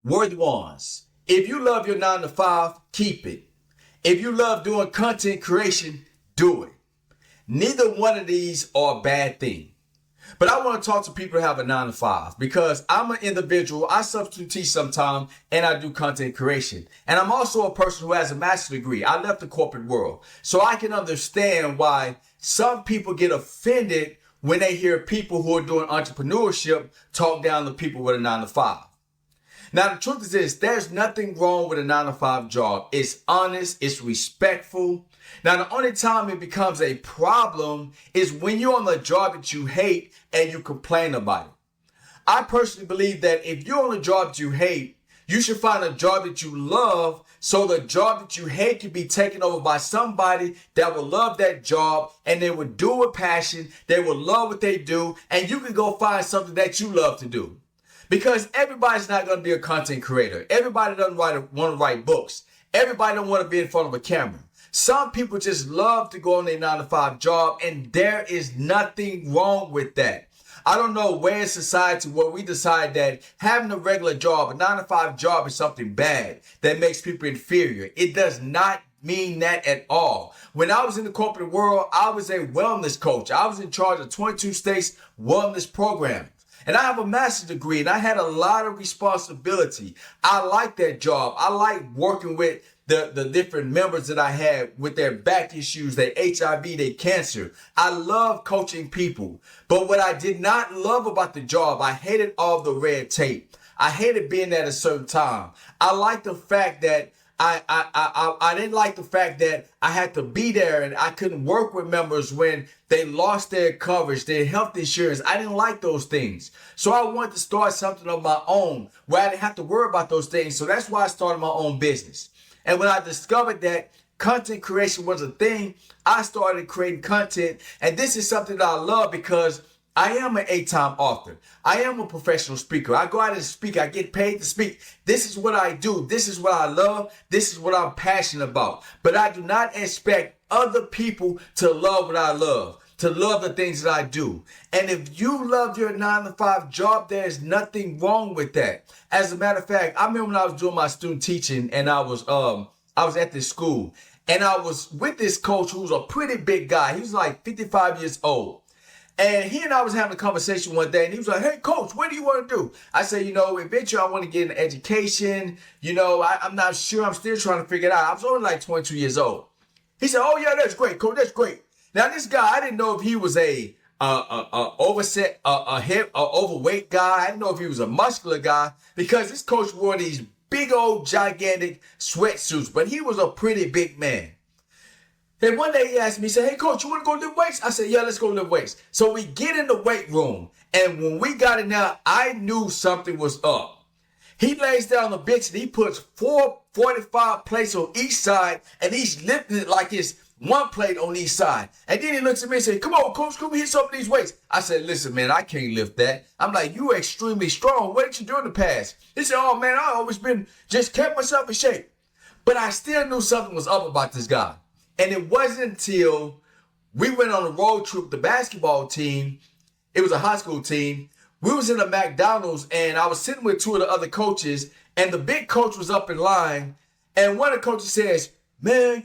Worthy ones, if you love your 9 to 5, keep it. If you love doing content creation, do it. Neither one of these are a bad thing. But I want to talk to people who have a 9 to 5 because I'm an individual. I substitute teach sometimes and I do content creation. And I'm also a person who has a master's degree. I left the corporate world. So I can understand why some people get offended when they hear people who are doing entrepreneurship talk down to people with a 9 to 5. Now, the truth is this, there's nothing wrong with a 9 to 5 job. It's honest, it's respectful. Now, the only time it becomes a problem is when you're on a job that you hate and you complain about it. I personally believe that if you're on a job that you hate, you should find a job that you love so the job that you hate can be taken over by somebody that will love that job and they will do it with passion, they will love what they do, and you can go find something that you love to do. Because everybody's not going to be a content creator. Everybody doesn't want to write books. Everybody don't want to be in front of a camera. Some people just love to go on their 9 to 5 job, and there is nothing wrong with that. I don't know where in society where we decide that having a regular job, a 9 to 5 job is something bad that makes people inferior. It does not mean that at all. When I was in the corporate world, I was a wellness coach. I was in charge of 22 states wellness programs. And I have a master's degree and I had a lot of responsibility. I like that job. I like working with the different members that I had with their back issues, their HIV, their cancer. I love coaching people. But what I did not love about the job, I hated all the red tape. I hated being at a certain time. I like the fact that I didn't like the fact that I had to be there and I couldn't work with members when they lost their coverage, their health insurance. I didn't like those things. So I wanted to start something of my own where I didn't have to worry about those things. So that's why I started my own business. And when I discovered that content creation was a thing, I started creating content. And this is something that I love because I am an 8-time author. I am a professional speaker. I go out and speak. I get paid to speak. This is what I do. This is what I love. This is what I'm passionate about. But I do not expect other people to love what I love, to love the things that I do. And if you love your 9 to 5 job, there is nothing wrong with that. As a matter of fact, I remember when I was doing my student teaching and I was at this school and I was with this coach who was a pretty big guy. He was like 55 years old. And he and I was having a conversation one day and he was like, hey, coach, what do you want to do? I said, eventually I want to get an education. I'm not sure. I'm still trying to figure it out. I was only like 22 years old. He said, oh, yeah, that's great, coach. That's great. Now, this guy, I didn't know if he was overweight guy. I didn't know if he was a muscular guy because this coach wore these big old gigantic sweatsuits, but he was a pretty big man. Then one day he asked me, he said, hey, coach, you want to go lift weights? I said, yeah, let's go lift weights. So we get in the weight room. And when we got in there, I knew something was up. He lays down on the bench and he puts 445 plates on each side and he's lifting it like it's one plate on each side. And then he looks at me and says, come on, coach, come hit some of these weights. I said, listen, man, I can't lift that. I'm like, you are extremely strong. What did you do in the past? He said, oh, man, I always just kept myself in shape. But I still knew something was up about this guy. And it wasn't until we went on a road trip with the basketball team. It was a high school team. We was in a McDonald's and I was sitting with two of the other coaches and the big coach was up in line. And one of the coaches says, man,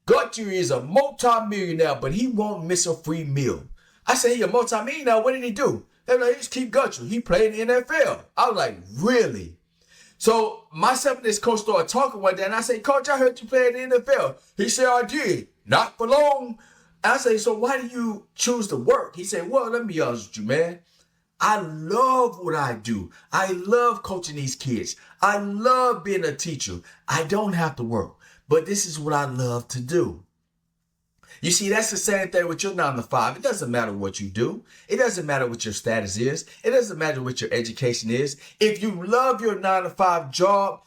Gutierrez is a multi-millionaire, but he won't miss a free meal. I said, he a multi-millionaire? What did he do? They're like, just keep Gutierrez. He played in the NFL. I was like, really? So myself and this coach started talking one day, and I said, coach, I heard you play in the NFL. He said, I did. Not for long. I said, so why do you choose to work? He said, well, let me be honest with you, man. I love what I do. I love coaching these kids. I love being a teacher. I don't have to work, but this is what I love to do. You see, that's the same thing with your 9 to 5. It doesn't matter what you do. It doesn't matter what your status is. It doesn't matter what your education is. If you love your 9 to 5 job,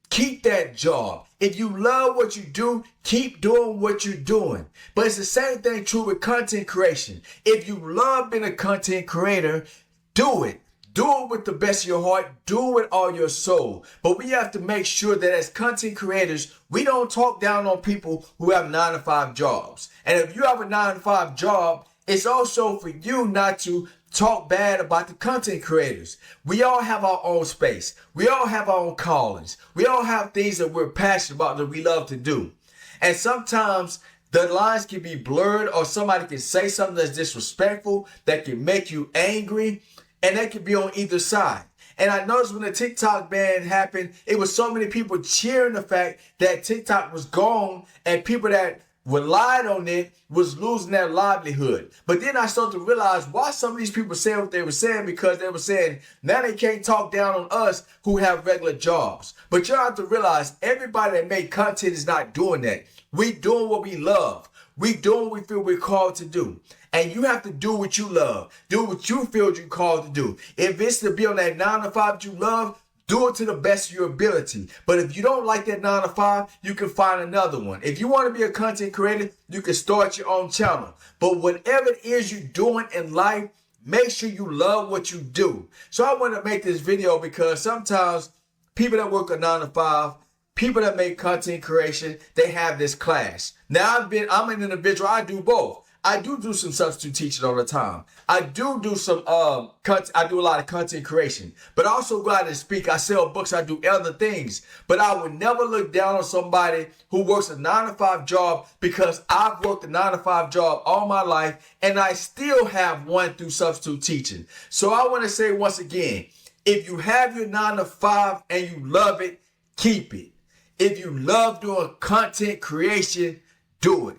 keep that job. If you love what you do, keep doing what you're doing. But it's the same thing true with content creation. If you love being a content creator, do it. Do it with the best of your heart. Do it with all your soul. But we have to make sure that as content creators, we don't talk down on people who have 9 to 5 jobs. And if you have a 9 to 5 job, it's also for you not to talk bad about the content creators. We all have our own space. We all have our own callings. We all have things that we're passionate about that we love to do. And sometimes the lines can be blurred, or somebody can say something that's disrespectful that can make you angry, and that can be on either side. And I noticed when the TikTok ban happened, it was so many people cheering the fact that TikTok was gone, and people that relied on it was losing their livelihood. But then I started to realize why some of these people said what they were saying, because they were saying now they can't talk down on us who have regular jobs. But you have to realize everybody that make content is not doing that. We doing what we love. We doing what we feel we're called to do. And you have to do what you love. Do what you feel you're called to do. If it's to be on that 9 to 5 that you love, do it to the best of your ability. But if you don't like that 9 to 5, you can find another one. If you want to be a content creator, you can start your own channel. But whatever it is you're doing in life, make sure you love what you do. So I want to make this video because sometimes people that work a 9 to 5, people that make content creation, they have this clash. Now I'm an individual, I do both. I do some substitute teaching all the time. I do some I do a lot of content creation, but I also go out and speak. I sell books. I do other things, but I would never look down on somebody who works a 9 to 5 job, because I've worked a 9 to 5 job all my life and I still have one through substitute teaching. So I want to say once again, if you have your 9 to 5 and you love it, keep it. If you love doing content creation, do it.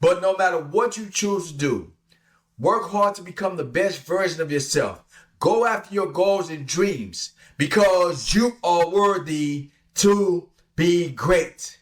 But no matter what you choose to do, work hard to become the best version of yourself. Go after your goals and dreams, because you are worthy to be great.